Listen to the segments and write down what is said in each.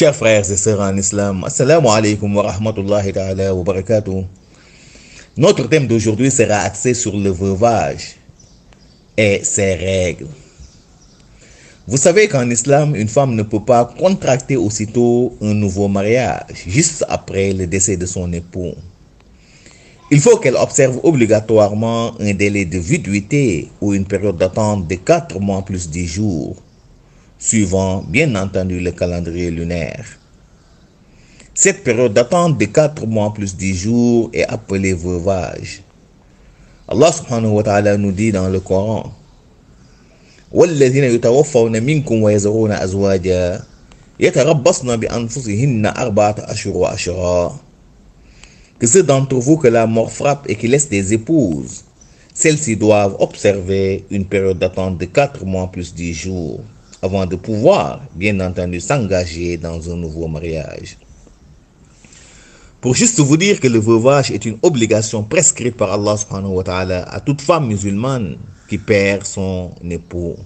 Chers frères et sœurs en islam, assalamu alaikum wa rahmatullahi ta'ala wa barakatuh. Notre thème d'aujourd'hui sera axé sur le veuvage et ses règles. Vous savez qu'en islam, une femme ne peut pas contracter aussitôt un nouveau mariage, juste après le décès de son époux. Il faut qu'elle observe obligatoirement un délai de viduité ou une période d'attente de 4 mois plus 10 jours, suivant bien entendu le calendrier lunaire. Cette période d'attente de 4 mois plus 10 jours est appelée veuvage. Allah subhanahu wa ta'ala nous dit dans le Coran: وَالَّذِينَ يُتَوَفَّوْنَ مِنْكُمْ وَيَذَرُونَ أَزْوَاجًا يَتَرَبَّصْنَ بِأَنفُسِهِنَّ أَرْبَعَةَ أَشْهُرٍ وَعَشْرًا. Que ceux d'entre vous que la mort frappe et qui laissent des épouses, celles-ci doivent observer une période d'attente de 4 mois plus 10 jours avant de pouvoir, bien entendu, s'engager dans un nouveau mariage. Pour juste vous dire que le veuvage est une obligation prescrite par Allah subhanahu wa ta'ala à toute femme musulmane qui perd son époux.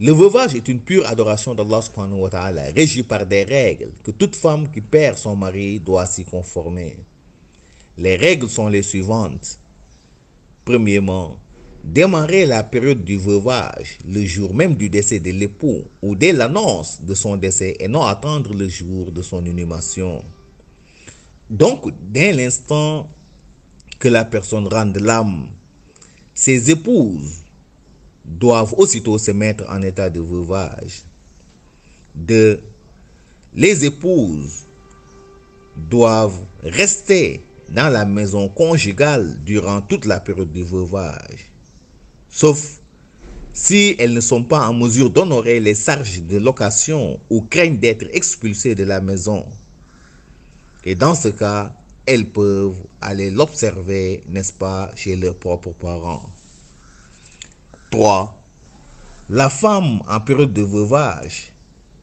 Le veuvage est une pure adoration d'Allah subhanahu wa ta'ala, régie par des règles que toute femme qui perd son mari doit s'y conformer. Les règles sont les suivantes. Premièrement, démarrer la période du veuvage le jour même du décès de l'époux ou dès l'annonce de son décès et non attendre le jour de son inhumation. Donc, dès l'instant que la personne rende l'âme, ses épouses doivent aussitôt se mettre en état de veuvage. 2. Les épouses doivent rester dans la maison conjugale durant toute la période du veuvage, sauf si elles ne sont pas en mesure d'honorer les charges de location ou craignent d'être expulsées de la maison. Et dans ce cas, elles peuvent aller l'observer, n'est-ce pas, chez leurs propres parents. 3. La femme en période de veuvage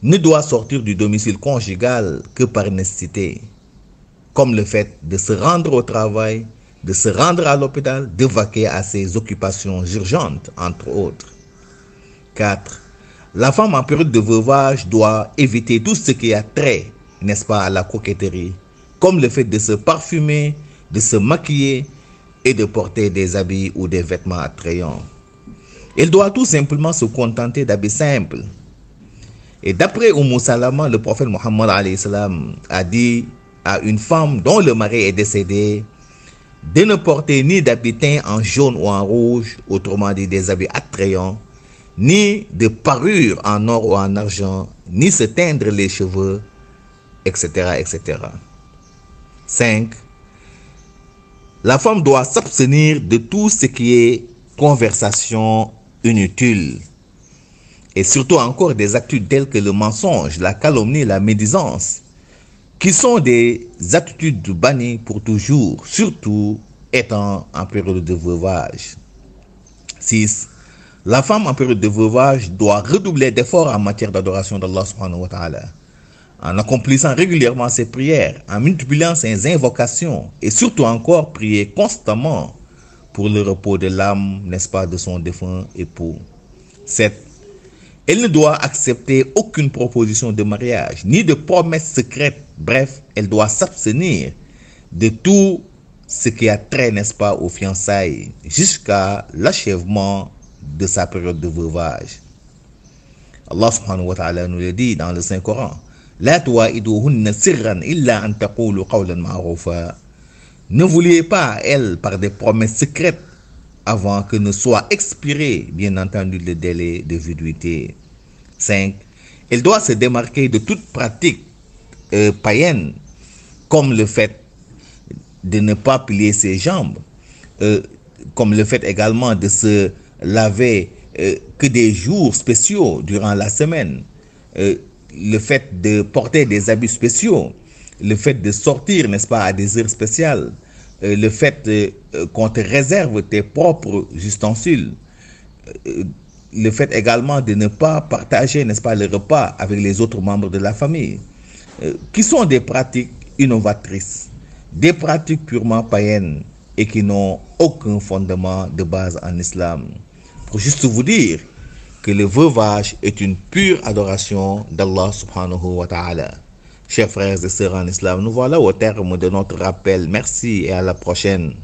ne doit sortir du domicile conjugal que par nécessité, comme le fait de se rendre au travail, de se rendre à l'hôpital, de vaquer à ses occupations urgentes, entre autres. 4. La femme en période de veuvage doit éviter tout ce qui a trait, n'est-ce pas, à la coquetterie, comme le fait de se parfumer, de se maquiller et de porter des habits ou des vêtements attrayants. Elle doit tout simplement se contenter d'habits simples. Et d'après Salama, le prophète Mohammed alayhi salam a dit à une femme dont le mari est décédé de ne porter ni d'habits teints en jaune ou en rouge, autrement dit des habits attrayants, ni de parures en or ou en argent, ni se teindre les cheveux, etc., etc. 5. La femme doit s'abstenir de tout ce qui est conversation inutile et surtout encore des attitudes telles que le mensonge, la calomnie, la médisance, qui sont des attitudes bannies pour toujours, surtout étant en période de veuvage. 6. La femme en période de veuvage doit redoubler d'efforts en matière d'adoration d'Allah subhanahu wa ta'ala, en accomplissant régulièrement ses prières, en multipliant ses invocations et surtout encore prier constamment pour le repos de l'âme, n'est-ce pas, de son défunt époux. 7. Elle ne doit accepter aucune proposition de mariage, ni de promesses secrètes. Bref, elle doit s'abstenir de tout ce qui a trait, n'est-ce pas, aux fiançailles, jusqu'à l'achèvement de sa période de veuvage. Allah subhanahu wa ta'ala nous le dit dans le Saint-Coran: La tuwa'iduhunna sirran illa an taqulu qawlan ma'rufa. Ne vous liez pas à elle par des promesses secrètes avant que ne soit expiré, bien entendu, le délai de viduité. 5. Elle doit se démarquer de toute pratique païenne, comme le fait de ne pas plier ses jambes, comme le fait également de se laver que des jours spéciaux durant la semaine, le fait de porter des habits spéciaux, le fait de sortir, n'est-ce pas, à des heures spéciales, le fait qu'on te réserve tes propres ustensiles, le fait également de ne pas partager, n'est-ce pas, le repas avec les autres membres de la famille, qui sont des pratiques innovatrices, des pratiques purement païennes et qui n'ont aucun fondement de base en islam. Pour juste vous dire que le veuvage est une pure adoration d'Allah subhanahu wa ta'ala. Chers frères et sœurs en islam, nous voilà au terme de notre rappel. Merci et à la prochaine.